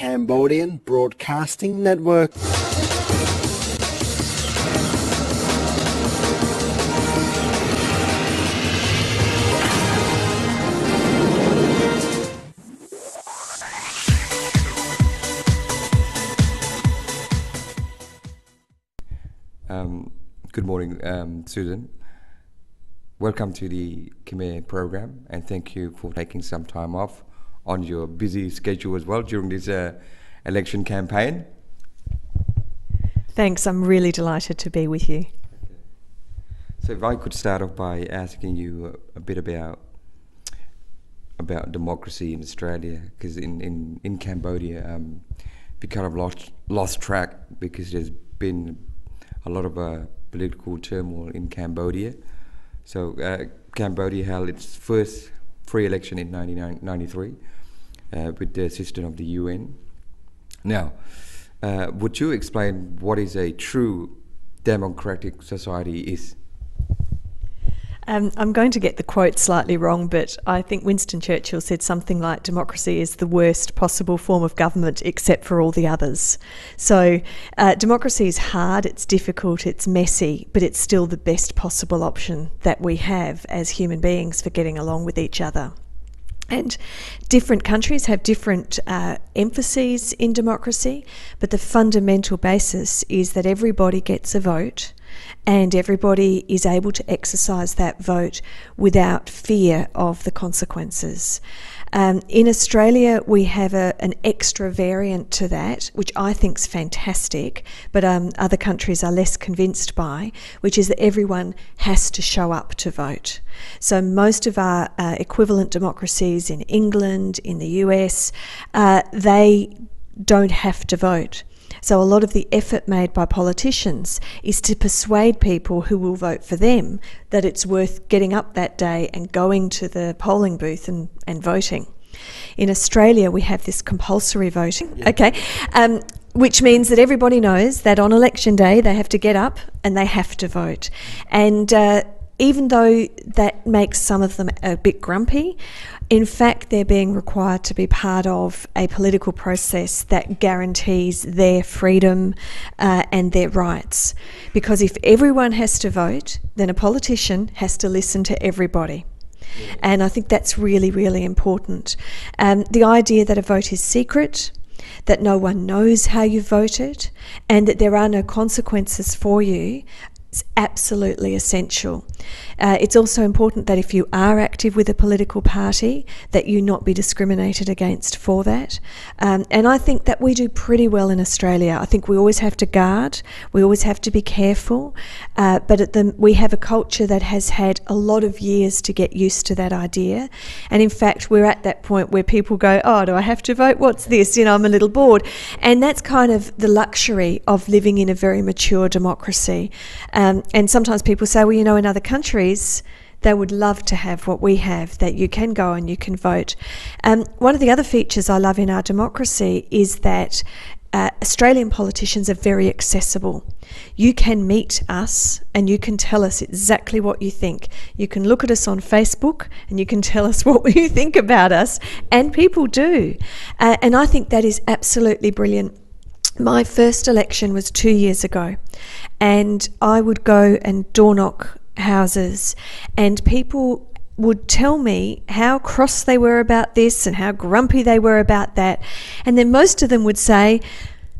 Cambodian Broadcasting Network. Good morning, Susan. Welcome to the Khmer program, and thank you for taking some time off on your busy schedule as well during this election campaign. Thanks, I'm really delighted to be with you. Okay. So if I could start off by asking you a bit about democracy in Australia, because in Cambodia, we kind of lost track because there's been a lot of political turmoil in Cambodia. So Cambodia held its first free election in 1993 with the assistance of the UN. Now, would you explain what is a true democratic society is? I'm going to get the quote slightly wrong, but I think Winston Churchill said something like democracy is the worst possible form of government except for all the others. So democracy is hard, it's difficult, it's messy, but it's still the best possible option that we have as human beings for getting along with each other. And different countries have different emphases in democracy, but the fundamental basis is that everybody gets a vote and everybody is able to exercise that vote without fear of the consequences. In Australia, we have an extra variant to that, which I think is fantastic, but other countries are less convinced by, which is that everyone has to show up to vote. So most of our equivalent democracies in England, in the US, they don't have to vote. So a lot of the effort made by politicians is to persuade people who will vote for them that it's worth getting up that day and going to the polling booth and voting. In Australia, we have this compulsory voting, which means that everybody knows that on election day they have to get up and they have to vote. And even though that makes some of them a bit grumpy, in fact, they're being required to be part of a political process that guarantees their freedom and their rights. Because if everyone has to vote, then a politician has to listen to everybody. Yeah. And I think that's really, really important. The idea that a vote is secret, that no one knows how you voted, and that there are no consequences for you, is absolutely essential. It's also important that if you are active with a political party, that you not be discriminated against for that. And I think that we do pretty well in Australia. I think we always have to guard, we always have to be careful, but we have a culture that has had a lot of years to get used to that idea. And in fact, we're at that point where people go, oh, do I have to vote? What's this? I'm a little bored. And that's kind of the luxury of living in a very mature democracy. And sometimes people say, well, in other countries, they would love to have what we have, that you can go and you can vote. One of the other features I love in our democracy is that Australian politicians are very accessible. You can meet us and you can tell us exactly what you think. You can look at us on Facebook and you can tell us what you think about us, and people do. And I think that is absolutely brilliant. My first election was 2 years ago, and I would go and door knock houses, and people would tell me how cross they were about this and how grumpy they were about that. And then most of them would say,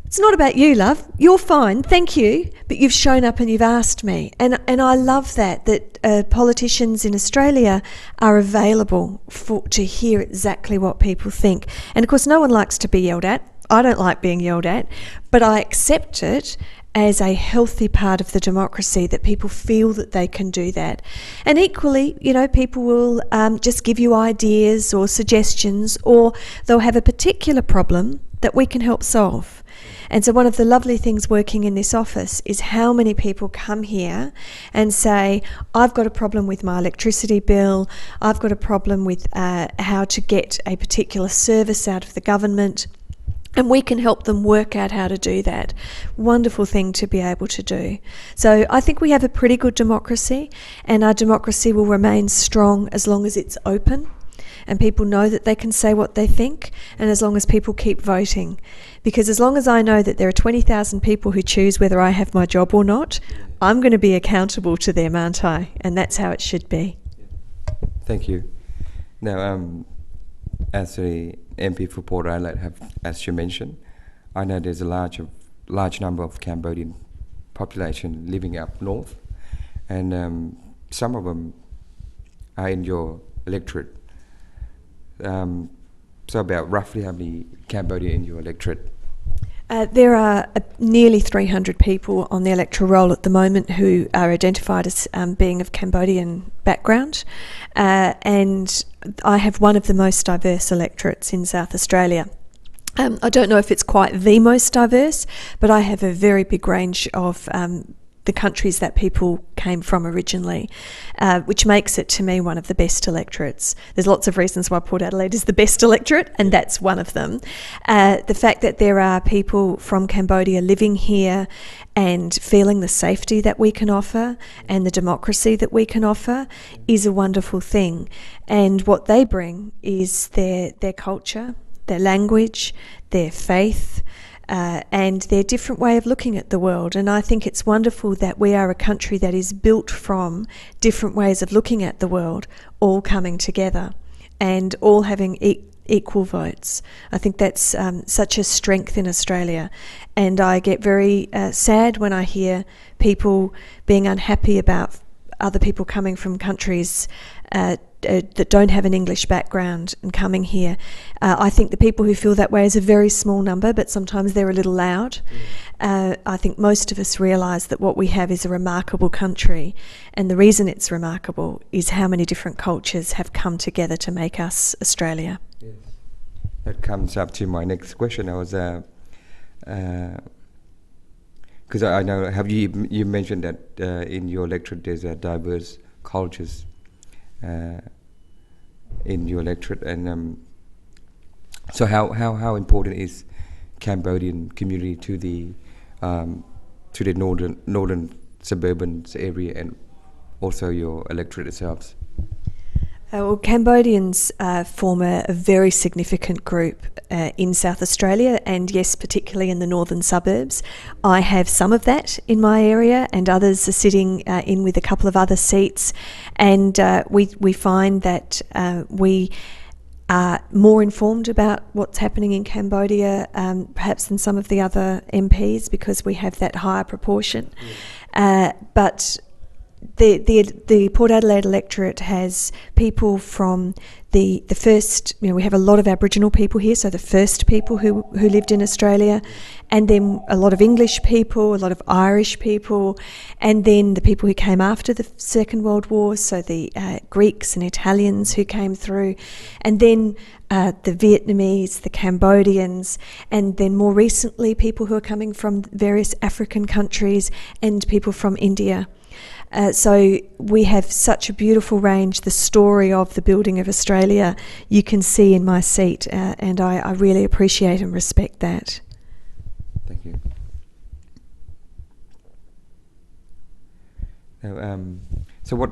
it's not about you, love. You're fine, thank you, but you've shown up and you've asked me. And I love that politicians in Australia are available to hear exactly what people think. And of course, no one likes to be yelled at. I don't like being yelled at, but I accept it as a healthy part of the democracy, that people feel that they can do that. And equally, people will just give you ideas or suggestions, or they'll have a particular problem that we can help solve. And so one of the lovely things working in this office is how many people come here and say, I've got a problem with my electricity bill, I've got a problem with how to get a particular service out of the government. And we can help them work out how to do that. Wonderful thing to be able to do. So I think we have a pretty good democracy, and our democracy will remain strong as long as it's open and people know that they can say what they think, and as long as people keep voting. Because as long as I know that there are 20,000 people who choose whether I have my job or not, I'm going to be accountable to them, aren't I? And that's how it should be. Thank you. Now, as the MP for Port Adelaide, as you mentioned, I know there's a large number of Cambodian population living up north, and some of them are in your electorate. So about roughly how many Cambodian in your electorate? There are nearly 300 people on the electoral roll at the moment who are identified as being of Cambodian background, and I have one of the most diverse electorates in South Australia. I don't know if it's quite the most diverse, but I have a very big range of the countries that people came from originally, which makes it to me one of the best electorates. There's lots of reasons why Port Adelaide is the best electorate, and that's one of them. The fact that there are people from Cambodia living here and feeling the safety that we can offer and the democracy that we can offer is a wonderful thing. And what they bring is their culture, their language, their faith, and their different way of looking at the world. And I think it's wonderful that we are a country that is built from different ways of looking at the world, all coming together and all having equal votes. I think that's such a strength in Australia. And I get very sad when I hear people being unhappy about other people coming from countries that don't have an English background and coming here. I think the people who feel that way is a very small number, but sometimes they're a little loud. I think most of us realise that what we have is a remarkable country, and the reason it's remarkable is how many different cultures have come together to make us Australia. Yes. That comes up to my next question. I was because I know, have you mentioned that in your electorate there's diverse cultures in your electorate, and so how important is Cambodian community to the northern suburban area and also your electorate itself? Well, Cambodians form a very significant group in South Australia, and yes, particularly in the northern suburbs. I have some of that in my area, and others are sitting in with a couple of other seats, and we find that we are more informed about what's happening in Cambodia perhaps than some of the other MPs, because we have that higher proportion. But the Port Adelaide electorate has people from the first, we have a lot of Aboriginal people here, so the first people who lived in Australia, and then a lot of English people, a lot of Irish people, and then the people who came after the Second World War, so the Greeks and Italians who came through, and then the Vietnamese, the Cambodians, and then more recently people who are coming from various African countries and people from India. So we have such a beautiful range. The story of the building of Australia you can see in my seat, and I really appreciate and respect that. Thank you. Now, so what,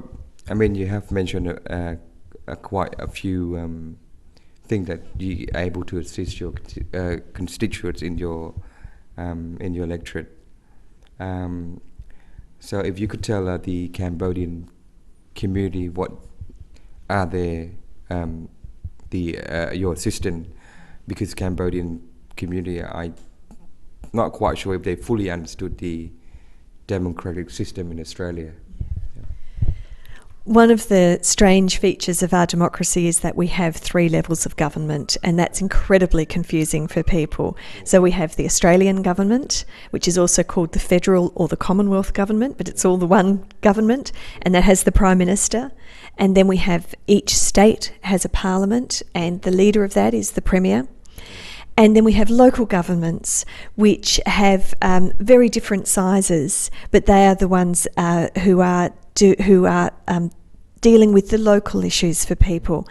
you have mentioned quite a few things that you are able to assist your constituents in your electorate. So if you could tell the Cambodian community what are your assistance, because Cambodian community, I'm not quite sure if they fully understood the democratic system in Australia. One of the strange features of our democracy is that we have 3 levels of government, and that's incredibly confusing for people. So we have the Australian government, which is also called the federal or the Commonwealth government, but it's all the one government, and that has the Prime Minister. And then we have each state has a parliament, and the leader of that is the Premier. And then we have local governments, which have very different sizes, but they are the ones who are dealing with the local issues for people.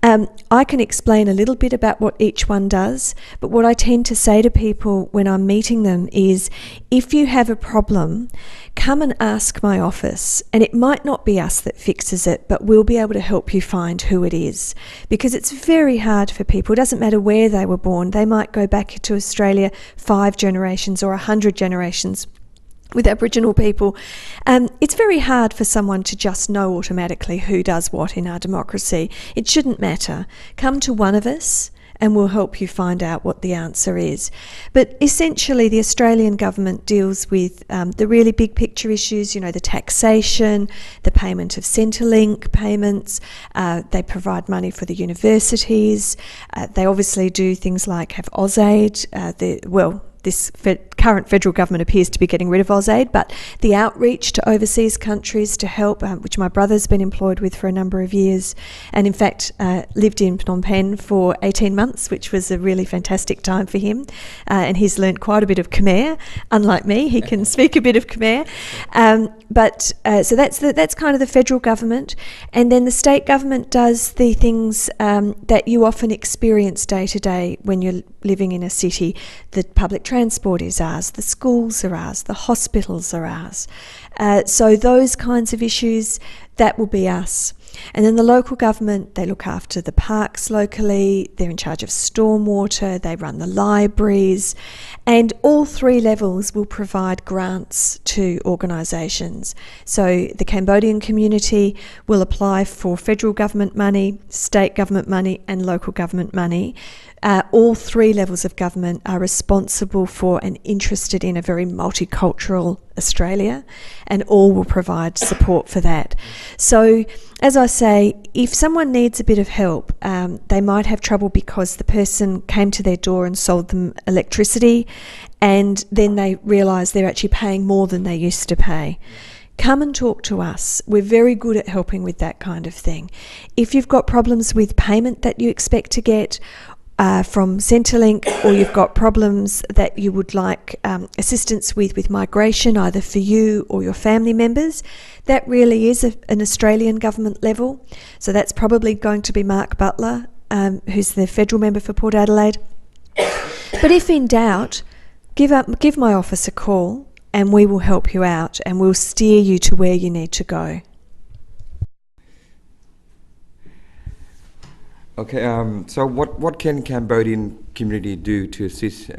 I can explain a little bit about what each one does, but what I tend to say to people when I'm meeting them is, if you have a problem, come and ask my office, and it might not be us that fixes it, but we'll be able to help you find who it is, because it's very hard for people. It doesn't matter where they were born. They might go back to Australia 5 generations or 100 generations. With Aboriginal people, it's very hard for someone to just know automatically who does what in our democracy. It shouldn't matter. Come to one of us and we'll help you find out what the answer is. But essentially, the Australian government deals with the really big picture issues, you know, the taxation, the payment of Centrelink payments. They provide money for the universities. They obviously do things like have AusAid. This current federal government appears to be getting rid of AusAid, but the outreach to overseas countries to help, which my brother's been employed with for a number of years, and in fact lived in Phnom Penh for 18 months, which was a really fantastic time for him, and he's learnt quite a bit of Khmer. Unlike me, he can speak a bit of Khmer. So that's kind of the federal government, and then the state government does the things that you often experience day to day when you're living in a city. The public transport is ours, the schools are ours, the hospitals are ours. So those kinds of issues, that will be us. And then the local government, they look after the parks locally, they're in charge of stormwater, they run the libraries, and all 3 levels will provide grants to organisations. So the Cambodian Community will apply for federal government money, state government money and local government money. All 3 levels of government are responsible for and interested in a very multicultural Australia, and all will provide support for that. So, as I say, if someone needs a bit of help, they might have trouble because the person came to their door and sold them electricity, and then they realise they're actually paying more than they used to pay. Come and talk to us. We're very good at helping with that kind of thing. If you've got problems with payment that you expect to get from Centrelink, or you've got problems that you would like assistance with migration, either for you or your family members, that really is an Australian government level. So that's probably going to be Mark Butler, who's the federal member for Port Adelaide. But if in doubt, give my office a call and we will help you out and we'll steer you to where you need to go. Okay, so what can Cambodian community do to assist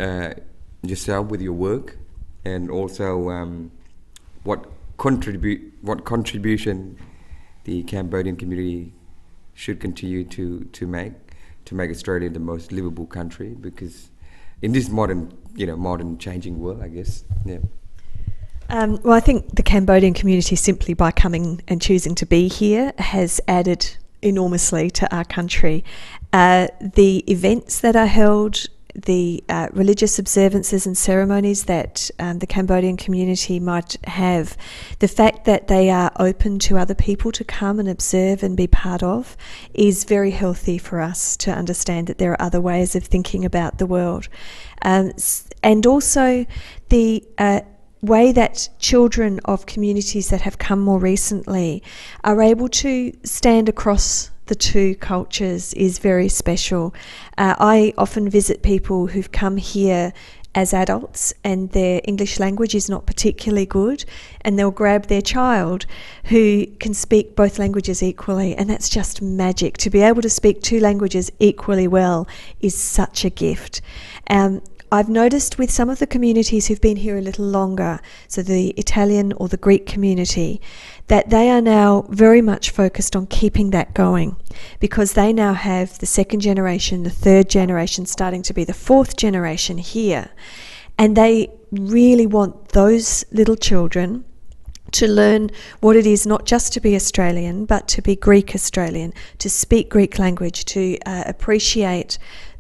yourself with your work, and also what contribution the Cambodian community should continue to make Australia the most livable country, because in this modern changing world, I guess. Yeah. Well, I think the Cambodian community, simply by coming and choosing to be here, has added enormously to our country. The events that are held, the religious observances and ceremonies that the Cambodian community might have, the fact that they are open to other people to come and observe and be part of, is very healthy for us to understand that there are other ways of thinking about the world. And also the way that children of communities that have come more recently are able to stand across the 2 cultures is very special. I often visit people who've come here as adults and their English language is not particularly good, and they'll grab their child who can speak both languages equally, and that's just magic. To be able to speak 2 languages equally well is such a gift. I've noticed with some of the communities who've been here a little longer, so the Italian or the Greek community, that they are now very much focused on keeping that going, because they now have the 2nd generation, the 3rd generation, starting to be the 4th generation here. And they really want those little children to learn what it is not just to be Australian, but to be Greek Australian, to speak Greek language, to appreciate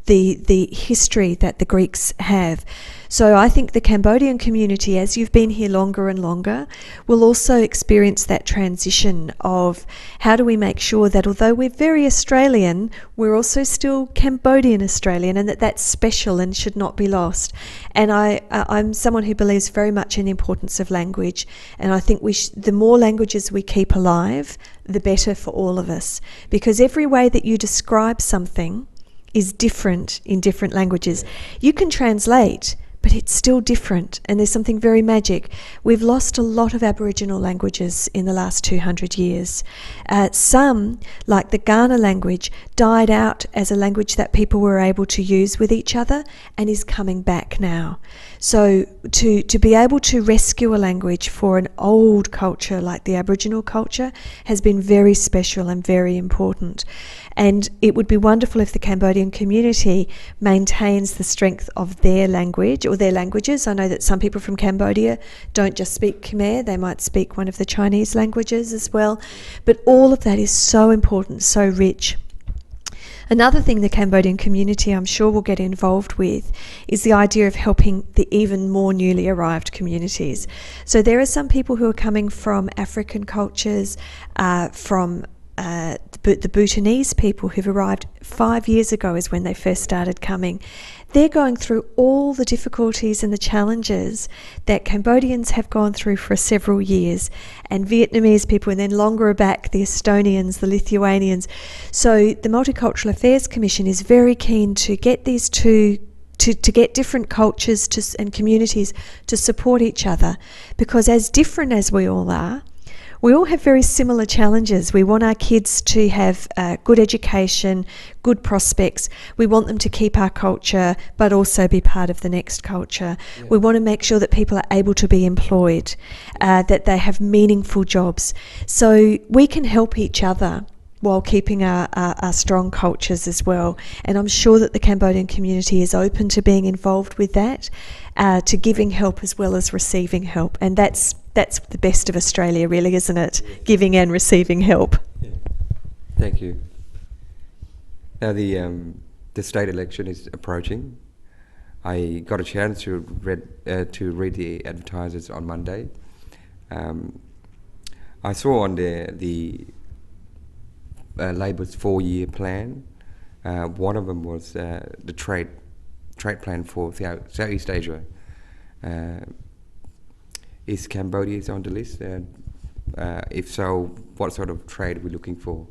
the history that the Greeks have. So I think the Cambodian community, as you've been here longer and longer, will also experience that transition of how do we make sure that although we're very Australian, we're also still Cambodian Australian, and that's special and should not be lost. And I'm someone who believes very much in the importance of language, and I think the more languages we keep alive, the better for all of us, because every way that you describe something is different in different languages. You can translate, but it's still different, and there's something very magic. We've lost a lot of Aboriginal languages in the last 200 years. Some, like the Ghana language, died out as a language that people were able to use with each other and is coming back now. So to be able to rescue a language for an old culture like the Aboriginal culture has been very special and very important. And it would be wonderful if the Cambodian community maintains the strength of their language or their languages. I know that some people from Cambodia don't just speak Khmer, they might speak one of the Chinese languages as well. But all of that is so important, so rich. Another thing the Cambodian community, I'm sure, will get involved with is the idea of helping the even more newly arrived communities. So there are some people who are coming from African cultures, from the Bhutanese people who've arrived 5 years ago is when they first started coming. They're going through all the difficulties and the challenges that Cambodians have gone through for several years, and Vietnamese people, and then longer back the Estonians, the Lithuanians. So the Multicultural Affairs Commission is very keen to get these two to get different cultures and communities to support each other, because as different as we all are, we all have very similar challenges. We want our kids to have good education, good prospects. We want them to keep our culture, but also be part of the next culture. Yeah. We want to make sure that people are able to be employed, that they have meaningful jobs. So we can help each other while keeping our strong cultures as well. And I'm sure that the Cambodian community is open to being involved with that, to giving help as well as receiving help. And that's the best of Australia, really, isn't it? Giving and receiving help. Yeah. Thank you. Now the state election is approaching. I got a chance to read the advertisements on Monday. I saw on the Labor's 4-year plan. One of them was the trade plan for Southeast Asia. Is Cambodia on the list? If so, what sort of trade are we looking for?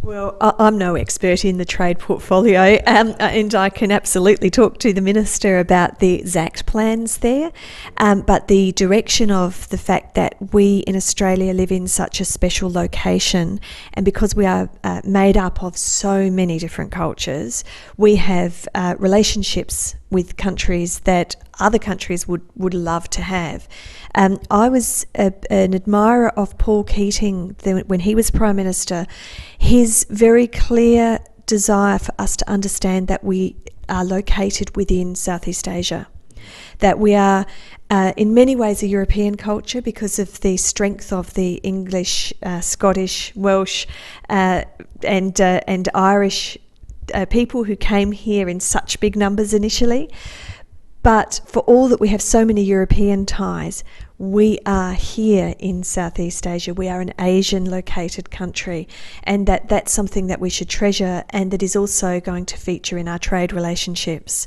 Well, I'm no expert in the trade portfolio, and I can absolutely talk to the Minister about the exact plans there, but the direction of the fact that we in Australia live in such a special location, and because we are made up of so many different cultures, we have relationships with countries that other countries would love to have. I was an admirer of Paul Keating when he was Prime Minister. His very clear desire for us to understand that we are located within Southeast Asia, that we are in many ways a European culture because of the strength of the English, Scottish, Welsh and Irish people who came here in such big numbers initially. But for all that we have so many European ties, we are here in Southeast Asia. We are an Asian located country, and that's something that we should treasure, and that is also going to feature in our trade relationships.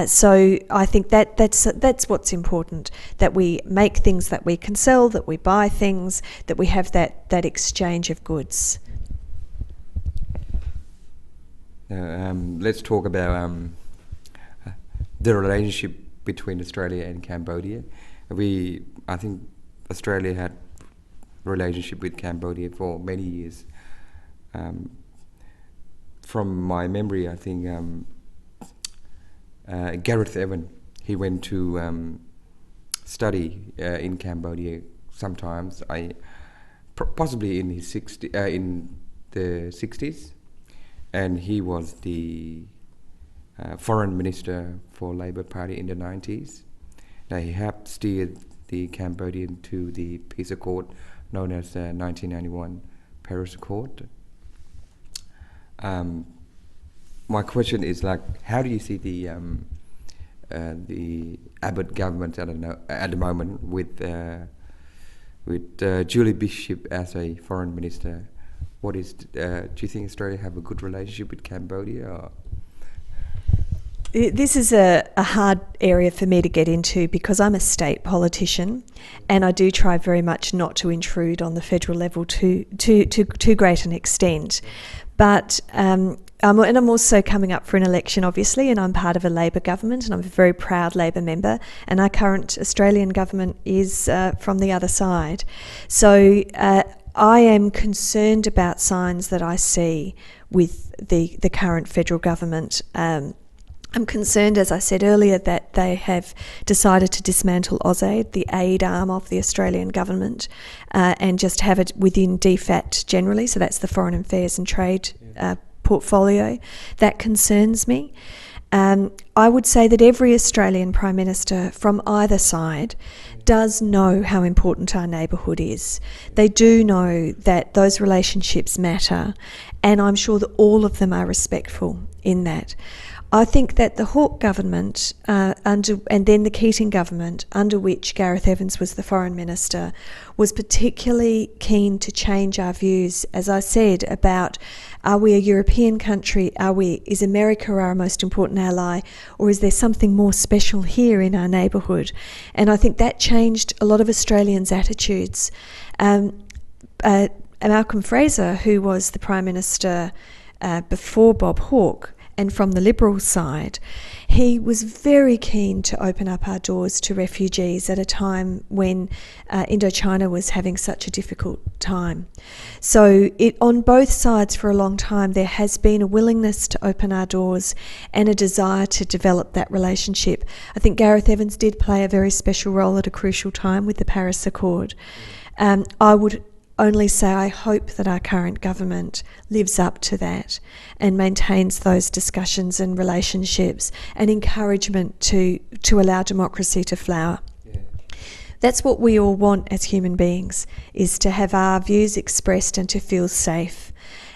So I think that's what's important, that we make things that we can sell, that we buy things, that we have that exchange of goods. Let's talk about the relationship between Australia and Cambodia. I think Australia had a relationship with Cambodia for many years. From my memory, I think Gareth Evan, he went to study in Cambodia sometimes. Possibly in his in the 60s, and he was the foreign minister for Labour Party in the 90s. Now he helped steer the Cambodian to the peace accord known as the 1991 Paris Accord. my question is like, how do you see the Abbott government at the moment with Julie Bishop as a foreign minister? Do you think Australia have a good relationship with Cambodia? Or? This is a hard area for me to get into because I'm a state politician, and I do try very much not to intrude on the federal level to great an extent. But I'm also coming up for an election, obviously, and I'm part of a Labor government, and I'm a very proud Labor member. And our current Australian government is from the other side. So I am concerned about signs that I see with the current federal government. I'm concerned, as I said earlier, that they have decided to dismantle AusAid, the aid arm of the Australian government, and just have it within DFAT generally, so that's the Foreign Affairs and Trade portfolio. That concerns me. I would say that every Australian Prime Minister from either side does know how important our neighbourhood is. They do know that those relationships matter, and I'm sure that all of them are respectful in that. I think that the Hawke government and then the Keating government, under which Gareth Evans was the foreign minister, was particularly keen to change our views, as I said, about are we a European country, is America our most important ally, or is there something more special here in our neighbourhood? And I think that changed a lot of Australians' attitudes. Malcolm Fraser, who was the Prime Minister before Bob Hawke, and from the Liberal side, he was very keen to open up our doors to refugees at a time when Indochina was having such a difficult time. So on both sides for a long time there has been a willingness to open our doors and a desire to develop that relationship. I think Gareth Evans did play a very special role at a crucial time with the Paris Accord. I would only say I hope that our current government lives up to that and maintains those discussions and relationships and encouragement to allow democracy to flower. Yeah. That's what we all want as human beings, is to have our views expressed and to feel safe.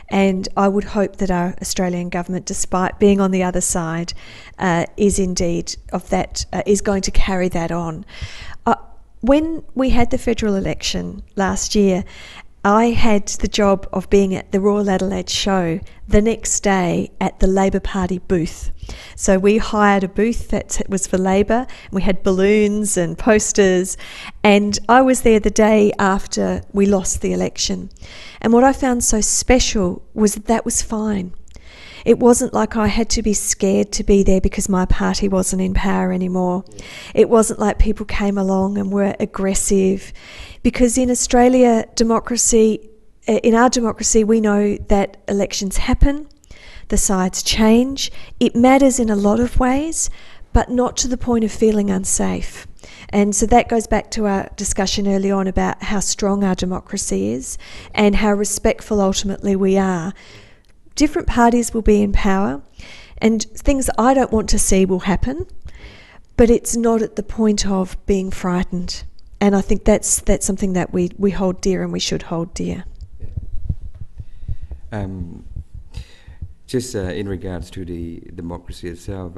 And I would hope that our Australian government, despite being on the other side, is indeed of that, is going to carry that on. When we had the federal election last year, I had the job of being at the Royal Adelaide show the next day at the Labor Party booth. So we hired a booth that was for Labor, and we had balloons and posters, and I was there the day after we lost the election. And what I found so special was that was fine. It wasn't like I had to be scared to be there because my party wasn't in power anymore. It wasn't like people came along and were aggressive. Because in Australia, in our democracy, we know that elections happen, the sides change. It matters in a lot of ways, but not to the point of feeling unsafe. And so that goes back to our discussion early on about how strong our democracy is and how respectful ultimately we are. Different parties will be in power, and things I don't want to see will happen, but it's not at the point of being frightened. And I think that's something that we hold dear and we should hold dear. Yeah. Just in regards to the democracy itself,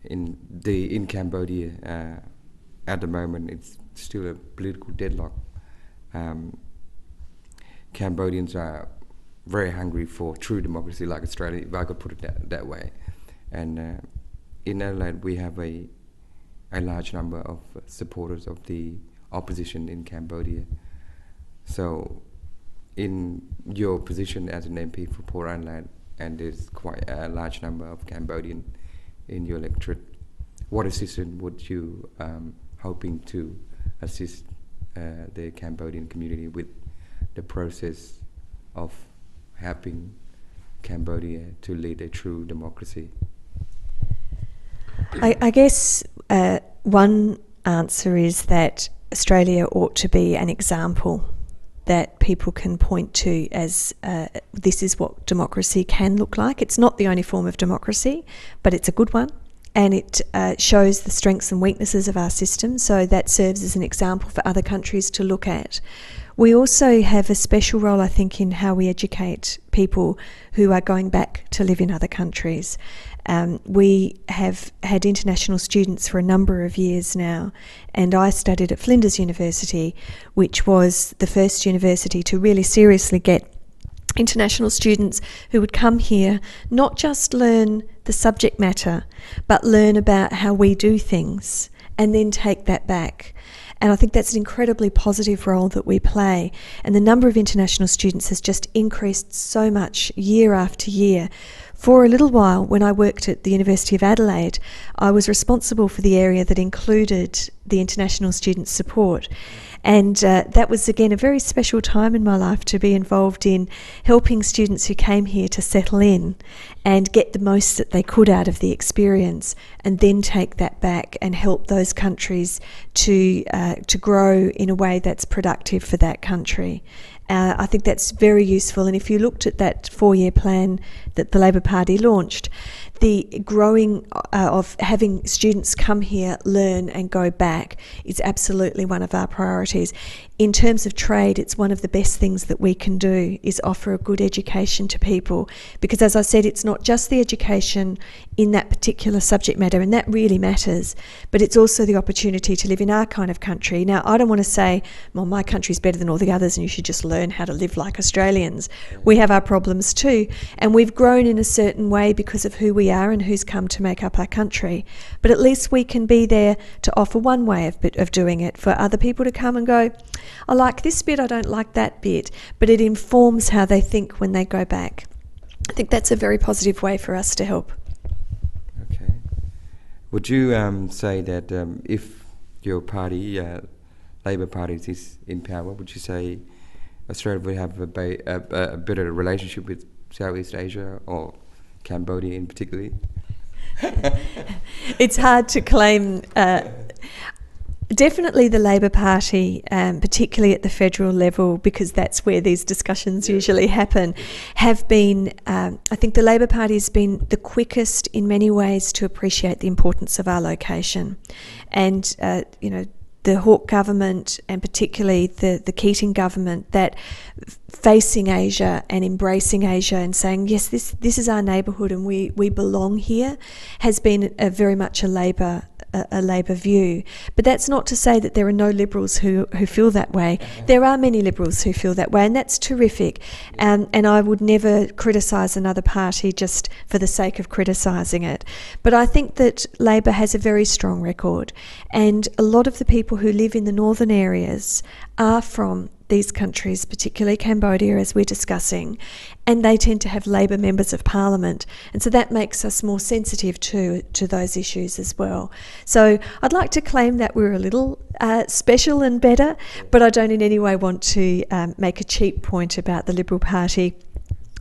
in Cambodia at the moment it's still a political deadlock. Cambodians are very hungry for true democracy like Australia, if I could put it that way. And in Adelaide we have a large number of supporters of the opposition in Cambodia. So in your position as an MP for Port Adelaide, and there's quite a large number of Cambodian in your electorate, what assistance would you hoping to assist the Cambodian community with the process of helping Cambodia to lead a true democracy? I guess one answer is that Australia ought to be an example that people can point to as this is what democracy can look like. It's not the only form of democracy, but it's a good one. and it shows the strengths and weaknesses of our system, so that serves as an example for other countries to look at. We also have a special role, I think, in how we educate people who are going back to live in other countries. We have had international students for a number of years now, and I studied at Flinders University, which was the first university to really seriously get international students who would come here, not just learn the subject matter, but learn about how we do things and then take that back. And I think that's an incredibly positive role that we play. And the number of international students has just increased so much year after year. For a little while, when I worked at the University of Adelaide, I was responsible for the area that included the international student support. And that was, again, a very special time in my life to be involved in helping students who came here to settle in and get the most that they could out of the experience, and then take that back and help those countries to grow in a way that's productive for that country. I think that's very useful. And if you looked at that 4-year plan that the Labor Party launched, the growing of having students come here, learn and go back is absolutely one of our priorities. In terms of trade, it's one of the best things that we can do, is offer a good education to people, because as I said, it's not just the education in that particular subject matter, and that really matters, but it's also the opportunity to live in our kind of country. Now, I don't want to say, well, my country's better than all the others and you should just learn how to live like Australians. We have our problems too, and we've grown in a certain way because of who we are and who's come to make up our country. But at least we can be there to offer one way of doing it, for other people to come and go, I like this bit, I don't like that bit, but it informs how they think when they go back. I think that's a very positive way for us to help. Okay. Would you say that if your party, Labor Party, is in power, would you say Australia would have a better relationship with Southeast Asia, or Cambodia in particular? It's hard to claim. Definitely the Labor Party, particularly at the federal level, because that's where these discussions usually happen, have been, I think the Labor Party has been the quickest in many ways to appreciate the importance of our location. And, the Hawke government, and particularly the Keating government, that facing Asia and embracing Asia and saying, yes, this is our neighbourhood and we belong here, has been very much a Labor view. But that's not to say that there are no Liberals who feel that way. There are many Liberals who feel that way, and that's terrific. And I would never criticise another party just for the sake of criticising it. But I think that Labor has a very strong record, and a lot of the people who live in the northern areas are from these countries, particularly Cambodia, as we're discussing, and they tend to have Labor members of Parliament, and so that makes us more sensitive to those issues as well. So I'd like to claim that we're a little special and better, but I don't in any way want to make a cheap point about the Liberal Party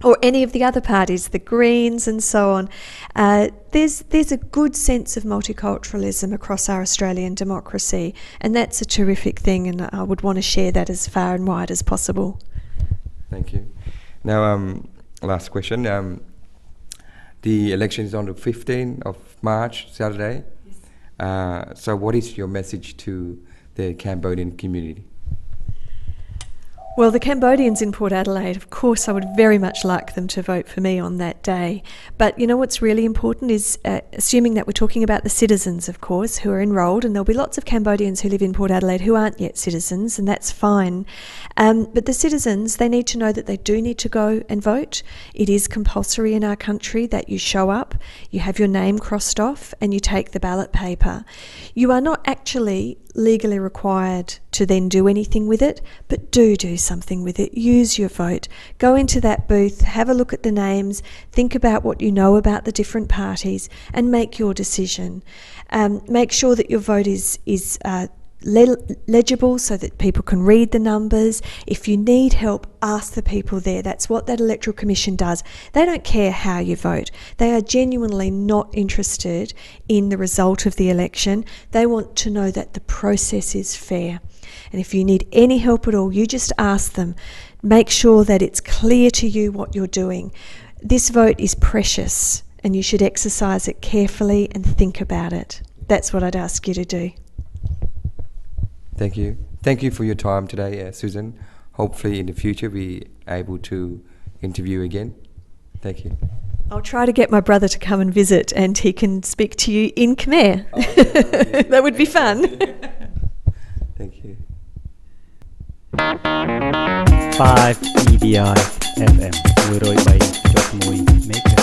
or any of the other parties, the Greens and so on. There's a good sense of multiculturalism across our Australian democracy, and that's a terrific thing, and I would want to share that as far and wide as possible. Thank you. Now, last question. The election is on the 15th of March, Saturday. Yes. So what is your message to the Cambodian community? Well, the Cambodians in Port Adelaide, of course, I would very much like them to vote for me on that day. But you know what's really important is, assuming that we're talking about the citizens, of course, who are enrolled, and there'll be lots of Cambodians who live in Port Adelaide who aren't yet citizens, and that's fine. But the citizens, they need to know that they do need to go and vote. It is compulsory in our country that you show up, you have your name crossed off, and you take the ballot paper. You are not actually legally required to then do anything with it, but do something with it. Use your vote. Go into that booth, have a look at the names, think about what you know about the different parties, and make your decision. Make sure that your vote is legible so that people can read the numbers. If you need help, ask the people there. That's what that Electoral Commission does. They don't care how you vote. They are genuinely not interested in the result of the election. They want to know that the process is fair. And if you need any help at all, you just ask them. Make sure that it's clear to you what you're doing. This vote is precious, and you should exercise it carefully and think about it. That's what I'd ask you to do. Thank you. Thank you for your time today, Susan. Hopefully in the future we are able to interview again. Thank you. I'll try to get my brother to come and visit and he can speak to you in Khmer. That would be fun. Thank you. 5 EBI FM 103.1 MHz